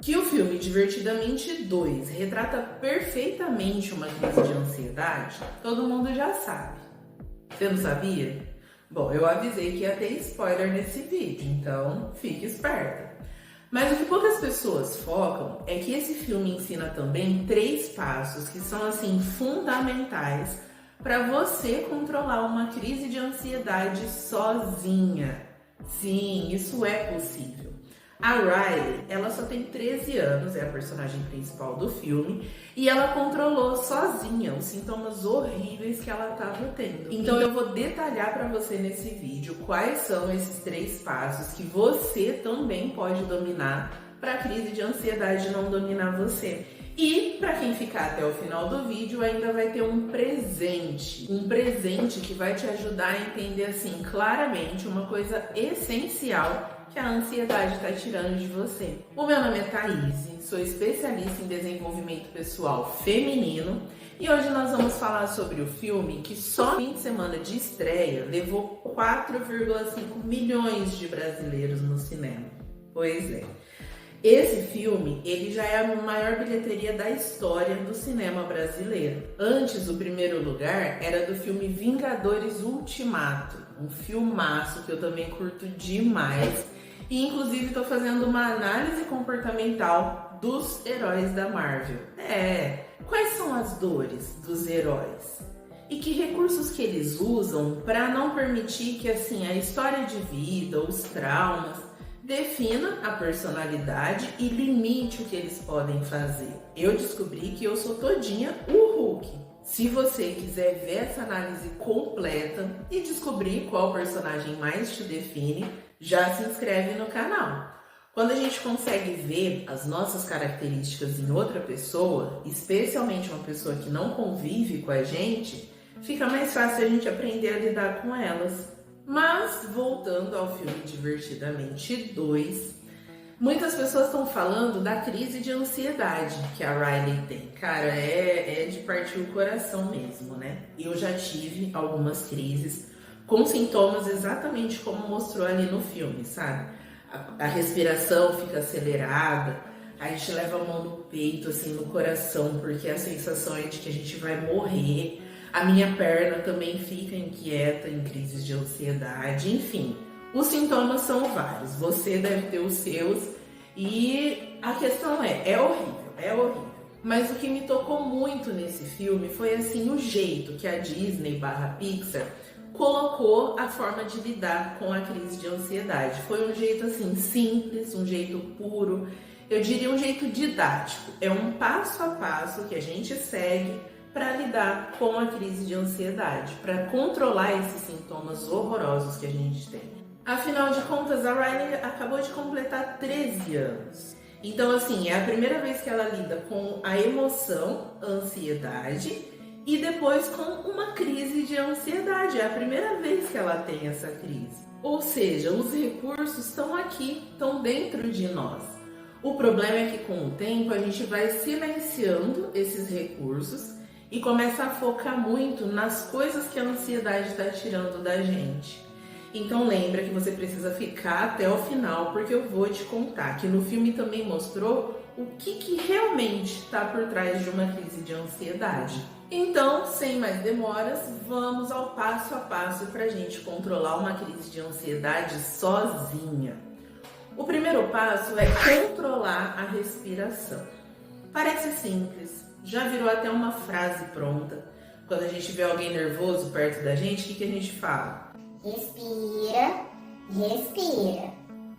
Que o filme Divertidamente 2 retrata perfeitamente uma crise de ansiedade, todo mundo já sabe. Você não sabia? Bom, eu avisei que ia ter spoiler nesse vídeo, então fique esperta. Mas o que poucas pessoas focam é que esse filme ensina também 3 passos que são assim fundamentais para você controlar uma crise de ansiedade sozinha. Sim, isso é possível. A Riley, ela só tem 13 anos, é a personagem principal do filme, e ela controlou sozinha os sintomas horríveis que ela estava tendo. Então eu vou detalhar para você nesse vídeo quais são esses 3 passos que você também pode dominar para a crise de ansiedade não dominar você. E para quem ficar até o final do vídeo ainda vai ter um presente que vai te ajudar a entender assim claramente uma coisa essencial que a ansiedade está tirando de você. O meu nome é Thaís, sou especialista em desenvolvimento pessoal feminino e hoje nós vamos falar sobre o filme que só no fim de semana de estreia levou 4,5 milhões de brasileiros no cinema. Pois é. Esse filme, ele já é a maior bilheteria da história do cinema brasileiro. Antes, o primeiro lugar era do filme Vingadores Ultimato, um filmaço que eu também curto demais. E inclusive estou fazendo uma análise comportamental dos heróis da Marvel. Quais são as dores dos heróis? E que recursos que eles usam para não permitir que assim a história de vida, os traumas, defina a personalidade e limite o que eles podem fazer. Eu descobri que eu sou todinha o Hulk. Se você quiser ver essa análise completa e descobrir qual personagem mais te define, já se inscreve no canal. Quando a gente consegue ver as nossas características em outra pessoa, especialmente uma pessoa que não convive com a gente, fica mais fácil a gente aprender a lidar com elas. Mas, voltando ao filme Divertidamente 2, muitas pessoas estão falando da crise de ansiedade que a Riley tem. Cara, é de partir o coração mesmo, né? Eu já tive algumas crises com sintomas exatamente como mostrou ali no filme, sabe? A respiração fica acelerada, a gente leva a mão no peito, assim, no coração, porque a sensação é de que a gente vai morrer. A minha perna também fica inquieta em crises de ansiedade, enfim. Os sintomas são vários, você deve ter os seus e a questão é horrível. Mas o que me tocou muito nesse filme foi assim o jeito que a Disney/Pixar colocou a forma de lidar com a crise de ansiedade. Foi um jeito assim simples, um jeito puro, eu diria um jeito didático. É um passo a passo que a gente segue para lidar com a crise de ansiedade, para controlar esses sintomas horrorosos que a gente tem. Afinal de contas, a Riley acabou de completar 13 anos. Então, assim, é a primeira vez que ela lida com a emoção, a ansiedade, e depois com uma crise de ansiedade. É a primeira vez que ela tem essa crise. Ou seja, os recursos estão aqui, estão dentro de nós. O problema é que com o tempo a gente vai silenciando esses recursos e começa a focar muito nas coisas que a ansiedade está tirando da gente. Então lembra que você precisa ficar até o final, porque eu vou te contar que no filme também mostrou o que realmente está por trás de uma crise de ansiedade. Então, sem mais demoras, vamos ao passo a passo para a gente controlar uma crise de ansiedade sozinha. O primeiro passo é controlar a respiração. Parece simples, já virou até uma frase pronta. Quando a gente vê alguém nervoso perto da gente, o que a gente fala? Respira, respira.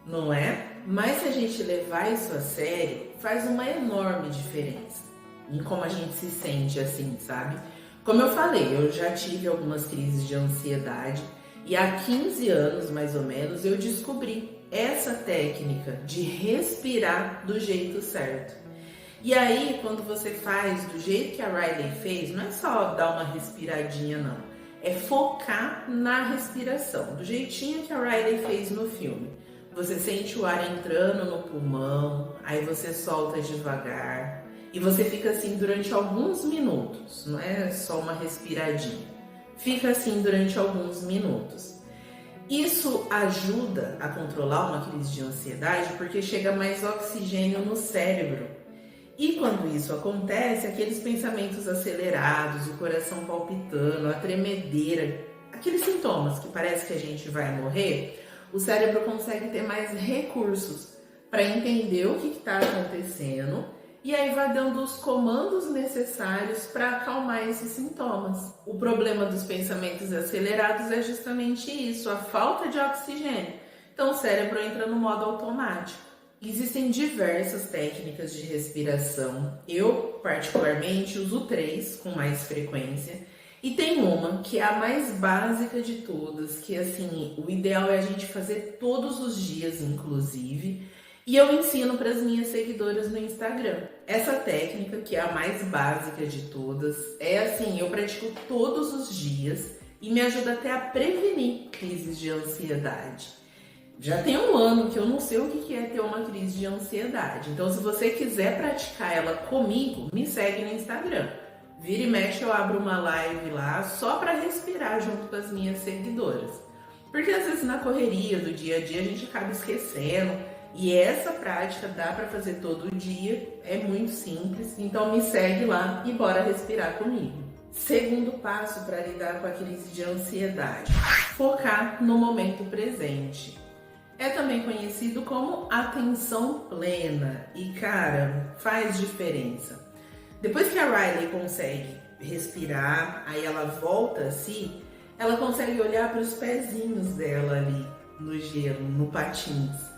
Não é? Mas se a gente levar isso a sério, faz uma enorme diferença em como a gente se sente assim, sabe? Como eu falei, eu já tive algumas crises de ansiedade e há 15 anos, mais ou menos, eu descobri essa técnica de respirar do jeito certo. E aí, quando você faz do jeito que a Riley fez, não é só dar uma respiradinha, não. É focar na respiração, do jeitinho que a Riley fez no filme. Você sente o ar entrando no pulmão, aí você solta devagar. E você fica assim durante alguns minutos, não é só uma respiradinha. Fica assim durante alguns minutos. Isso ajuda a controlar uma crise de ansiedade porque chega mais oxigênio no cérebro. E quando isso acontece, aqueles pensamentos acelerados, o coração palpitando, a tremedeira, aqueles sintomas que parece que a gente vai morrer, o cérebro consegue ter mais recursos para entender o que está acontecendo e aí vai dando os comandos necessários para acalmar esses sintomas. O problema dos pensamentos acelerados é justamente isso, a falta de oxigênio. Então o cérebro entra no modo automático. Existem diversas técnicas de respiração. Eu, particularmente, uso 3 com mais frequência. E tem uma que é a mais básica de todas, que assim, o ideal é a gente fazer todos os dias, inclusive. E eu ensino para as minhas seguidoras no Instagram. Essa técnica, que é a mais básica de todas, é assim, eu pratico todos os dias e me ajuda até a prevenir crises de ansiedade. Já tem um ano que eu não sei o que é ter uma crise de ansiedade. Então, se você quiser praticar ela comigo, me segue no Instagram. Vira e mexe, eu abro uma live lá só para respirar junto com as minhas seguidoras. Porque às vezes na correria do dia a dia a gente acaba esquecendo. E essa prática dá para fazer todo dia, é muito simples. Então me segue lá e bora respirar comigo. Segundo passo para lidar com a crise de ansiedade: focar no momento presente. É também conhecido como atenção plena e, cara, faz diferença. Depois que a Riley consegue respirar, aí ela volta a si, ela consegue olhar para os pezinhos dela ali no gelo, no patins.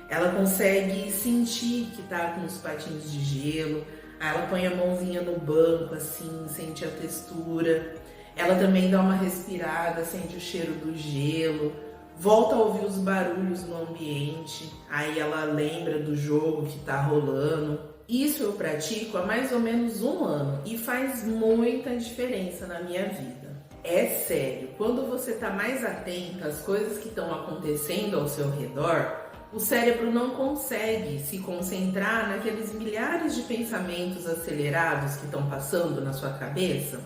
Ela consegue sentir que tá com os patins de gelo, aí ela põe a mãozinha no banco assim, sente a textura. Ela também dá uma respirada, sente o cheiro do gelo, volta a ouvir os barulhos no ambiente, aí ela lembra do jogo que tá rolando. Isso eu pratico há mais ou menos um ano e faz muita diferença na minha vida. É sério, quando você tá mais atento às coisas que estão acontecendo ao seu redor, o cérebro não consegue se concentrar naqueles milhares de pensamentos acelerados que estão passando na sua cabeça.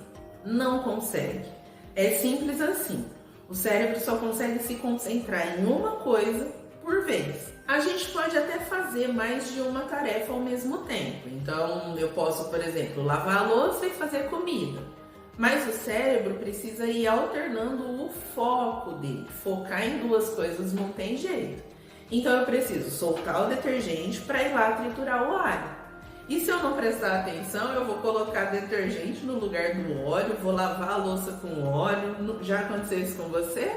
Não consegue. É simples assim. O cérebro só consegue se concentrar em uma coisa por vez. A gente pode até fazer mais de uma tarefa ao mesmo tempo. Então, eu posso, por exemplo, lavar a louça e fazer comida. Mas o cérebro precisa ir alternando o foco dele. Focar em duas coisas não tem jeito. Então eu preciso soltar o detergente para ir lá triturar o alho. E se eu não prestar atenção, eu vou colocar detergente no lugar do óleo, vou lavar a louça com óleo. Já aconteceu isso com você?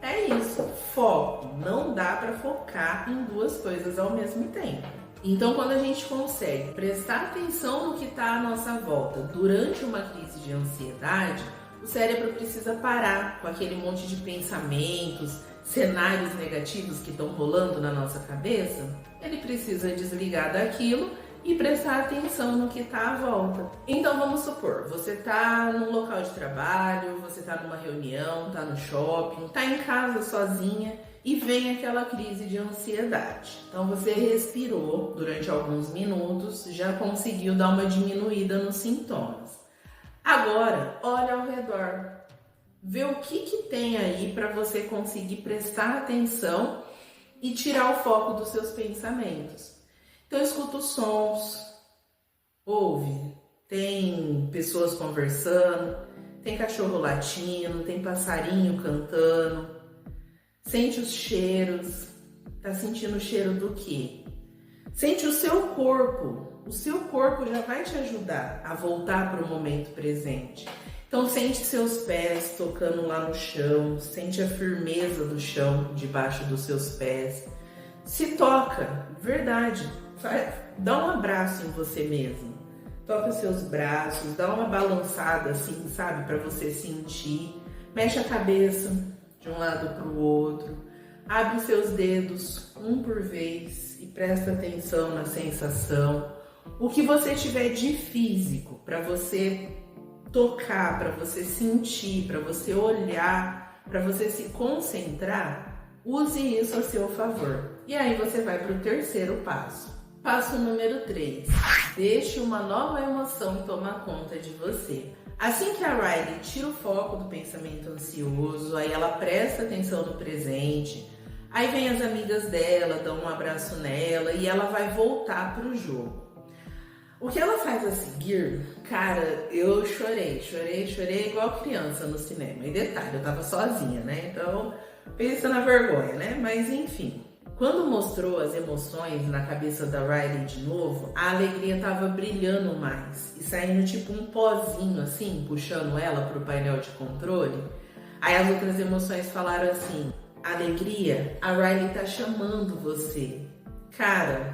É isso, foco. Não dá para focar em duas coisas ao mesmo tempo. Então, quando a gente consegue prestar atenção no que está à nossa volta durante uma crise de ansiedade, o cérebro precisa parar com aquele monte de pensamentos, cenários negativos que estão rolando na nossa cabeça. Ele precisa desligar daquilo e prestar atenção no que está à volta. Então vamos supor, você está num local de trabalho, você está numa reunião, está no shopping, está em casa sozinha e vem aquela crise de ansiedade. Então você respirou durante alguns minutos, já conseguiu dar uma diminuída nos sintomas. Agora, olha ao redor. Vê o que tem aí para você conseguir prestar atenção e tirar o foco dos seus pensamentos. Então escuta os sons, ouve, tem pessoas conversando, tem cachorro latindo, tem passarinho cantando, sente os cheiros, tá sentindo o cheiro do quê? Sente o seu corpo já vai te ajudar a voltar para o momento presente. Então sente seus pés tocando lá no chão, sente a firmeza do chão debaixo dos seus pés. Se toca, verdade, dá um abraço em você mesmo. Toca seus braços, dá uma balançada assim, sabe, para você sentir. Mexe a cabeça de um lado para o outro. Abre seus dedos um por vez e presta atenção na sensação. O que você tiver de físico para você tocar, para você sentir, para você olhar, para você se concentrar, use isso a seu favor. E aí você vai para o terceiro passo. Passo número 3. Deixe uma nova emoção tomar conta de você. Assim que a Riley tira o foco do pensamento ansioso, aí ela presta atenção no presente, aí vem as amigas dela, dão um abraço nela e ela vai voltar pro jogo. O que ela faz a seguir, cara, eu chorei igual criança no cinema. E detalhe, eu tava sozinha, né? Então, pensa na vergonha, né? Mas enfim, quando mostrou as emoções na cabeça da Riley de novo, a alegria tava brilhando mais e saindo tipo um pozinho assim, puxando ela pro painel de controle. Aí as outras emoções falaram assim: alegria, a Riley tá chamando você. Cara,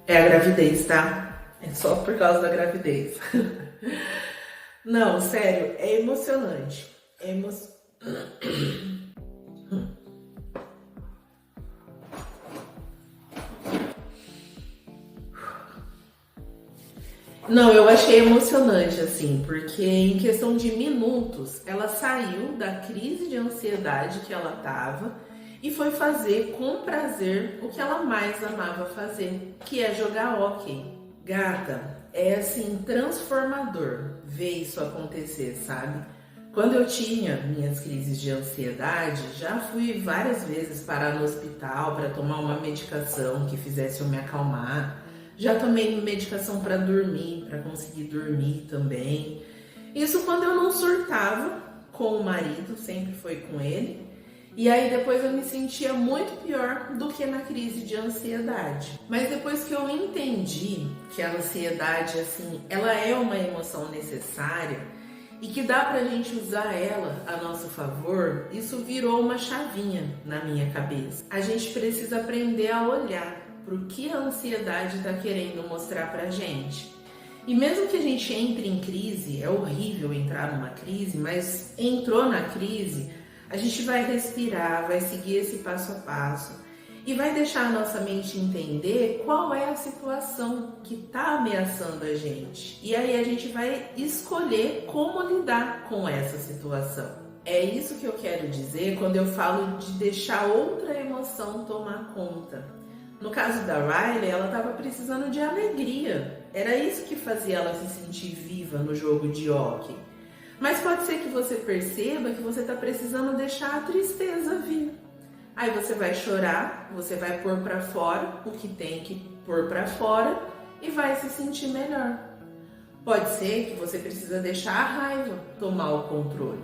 é a gravidez, tá? É só por causa da gravidez. Não, sério, é emocionante. Não, eu achei emocionante, assim, porque em questão de minutos, ela saiu da crise de ansiedade que ela tava e foi fazer com prazer o que ela mais amava fazer, que é jogar hóquei. Gata, é assim, transformador ver isso acontecer, sabe? Quando eu tinha minhas crises de ansiedade, já fui várias vezes parar no hospital para tomar uma medicação que fizesse eu me acalmar. Já tomei medicação para dormir, para conseguir dormir também. Isso quando eu não surtava com o marido, sempre foi com ele. E aí depois eu me sentia muito pior do que na crise de ansiedade. Mas depois que eu entendi que a ansiedade, assim, ela é uma emoção necessária e que dá pra gente usar ela a nosso favor, isso virou uma chavinha na minha cabeça. A gente precisa aprender a olhar para o que a ansiedade está querendo mostrar pra gente. E mesmo que a gente entre em crise, é horrível entrar numa crise, mas entrou na crise, a gente vai respirar, vai seguir esse passo a passo e vai deixar a nossa mente entender qual é a situação que está ameaçando a gente. E aí a gente vai escolher como lidar com essa situação. É isso que eu quero dizer quando eu falo de deixar outra emoção tomar conta. No caso da Riley, ela estava precisando de alegria. Era isso que fazia ela se sentir viva no jogo de hóquei. Mas pode ser que você perceba que você está precisando deixar a tristeza vir. Aí você vai chorar, você vai pôr para fora o que tem que pôr para fora e vai se sentir melhor. Pode ser que você precisa deixar a raiva tomar o controle.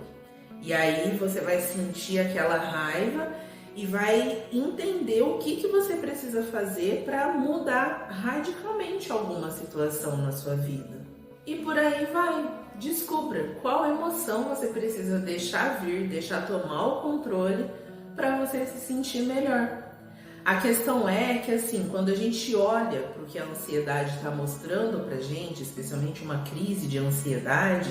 E aí você vai sentir aquela raiva e vai entender o que você precisa fazer para mudar radicalmente alguma situação na sua vida. E por aí vai. Descubra qual emoção você precisa deixar vir, deixar tomar o controle para você se sentir melhor. A questão é que, assim, quando a gente olha para o que a ansiedade está mostrando pra gente, especialmente uma crise de ansiedade,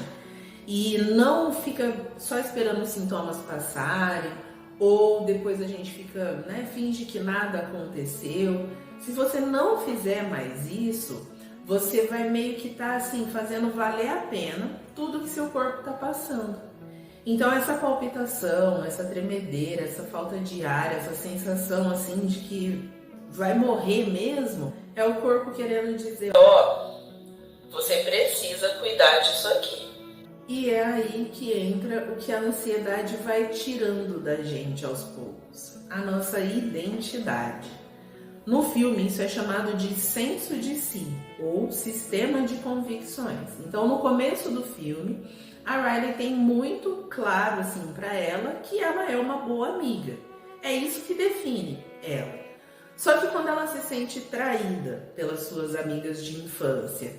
e não fica só esperando os sintomas passarem, ou depois a gente fica, finge que nada aconteceu. Se você não fizer mais isso, você vai meio que estar assim, fazendo valer a pena tudo que seu corpo está passando. Então essa palpitação, essa tremedeira, essa falta de ar, essa sensação assim de que vai morrer mesmo, é o corpo querendo dizer: ó, você precisa cuidar disso aqui. E é aí que entra o que a ansiedade vai tirando da gente aos poucos, a nossa identidade. No filme, isso é chamado de senso de si, ou sistema de convicções. Então, no começo do filme, a Riley tem muito claro assim para ela que ela é uma boa amiga. É isso que define ela. Só que quando ela se sente traída pelas suas amigas de infância,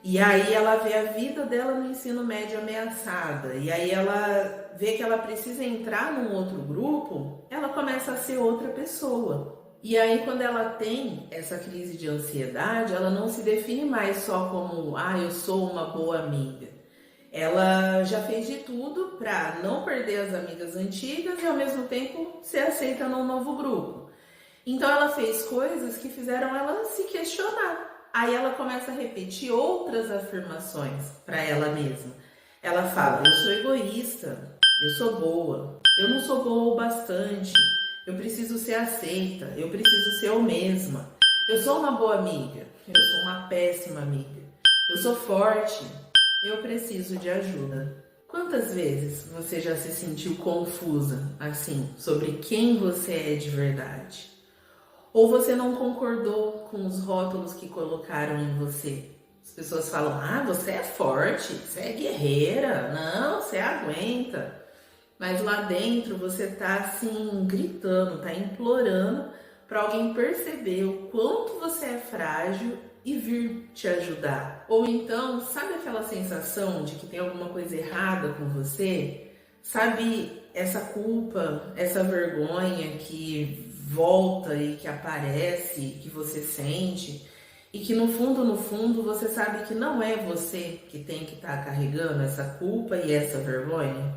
e aí ela vê a vida dela no ensino médio ameaçada, e aí ela vê que ela precisa entrar num outro grupo, ela começa a ser outra pessoa. E aí quando ela tem essa crise de ansiedade, ela não se define mais só como, eu sou uma boa amiga. Ela já fez de tudo para não perder as amigas antigas e ao mesmo tempo ser aceita num novo grupo. Então ela fez coisas que fizeram ela se questionar. Aí ela começa a repetir outras afirmações para ela mesma. Ela fala: eu sou egoísta, eu sou boa, eu não sou boa o bastante, eu preciso ser aceita, eu preciso ser eu mesma, eu sou uma boa amiga, eu sou uma péssima amiga, eu sou forte, eu preciso de ajuda. Quantas vezes você já se sentiu confusa, assim, sobre quem você é de verdade? Ou você não concordou com os rótulos que colocaram em você? As pessoas falam, você é forte, você é guerreira, não, você aguenta. Mas lá dentro você tá assim, gritando, tá implorando para alguém perceber o quanto você é frágil e vir te ajudar. Ou então, sabe aquela sensação de que tem alguma coisa errada com você? Sabe essa culpa, essa vergonha que volta e que aparece, que você sente, e que no fundo você sabe que não é você que tem que estar carregando essa culpa e essa vergonha?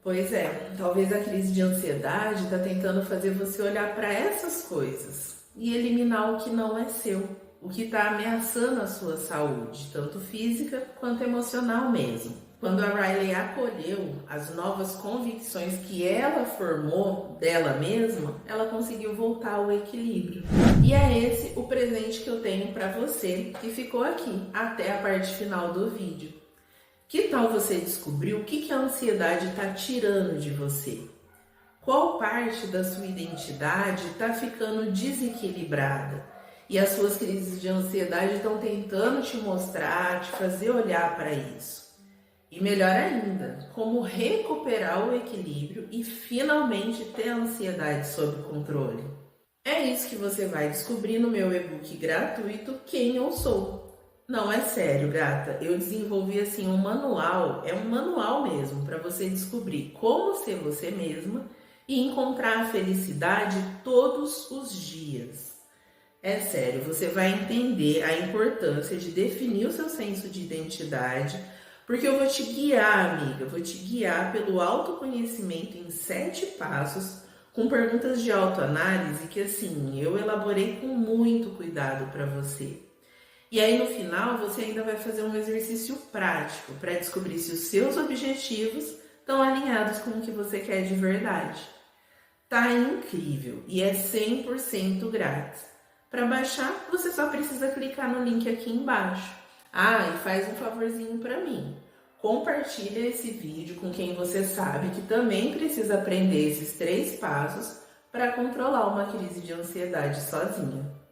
Pois é, talvez a crise de ansiedade está tentando fazer você olhar para essas coisas e eliminar o que não é seu, o que está ameaçando a sua saúde, tanto física quanto emocional mesmo. Quando a Riley acolheu as novas convicções que ela formou dela mesma, ela conseguiu voltar ao equilíbrio. E é esse o presente que eu tenho para você que ficou aqui até a parte final do vídeo. Que tal você descobrir o que a ansiedade está tirando de você? Qual parte da sua identidade está ficando desequilibrada? E as suas crises de ansiedade estão tentando te mostrar, te fazer olhar para isso. E melhor ainda, como recuperar o equilíbrio e finalmente ter a ansiedade sob controle. É isso que você vai descobrir no meu e-book gratuito Quem Eu Sou. Não, é sério, gata, eu desenvolvi assim um manual, é um manual mesmo, para você descobrir como ser você mesma e encontrar a felicidade todos os dias. É sério, você vai entender a importância de definir o seu senso de identidade, porque eu vou te guiar, amiga, vou te guiar pelo autoconhecimento em 7 passos, com perguntas de autoanálise que assim, eu elaborei com muito cuidado para você. E aí no final você ainda vai fazer um exercício prático para descobrir se os seus objetivos estão alinhados com o que você quer de verdade. Tá incrível e é 100% grátis. Para baixar, você só precisa clicar no link aqui embaixo. E faz um favorzinho para mim. Compartilha esse vídeo com quem você sabe que também precisa aprender esses 3 passos para controlar uma crise de ansiedade sozinha.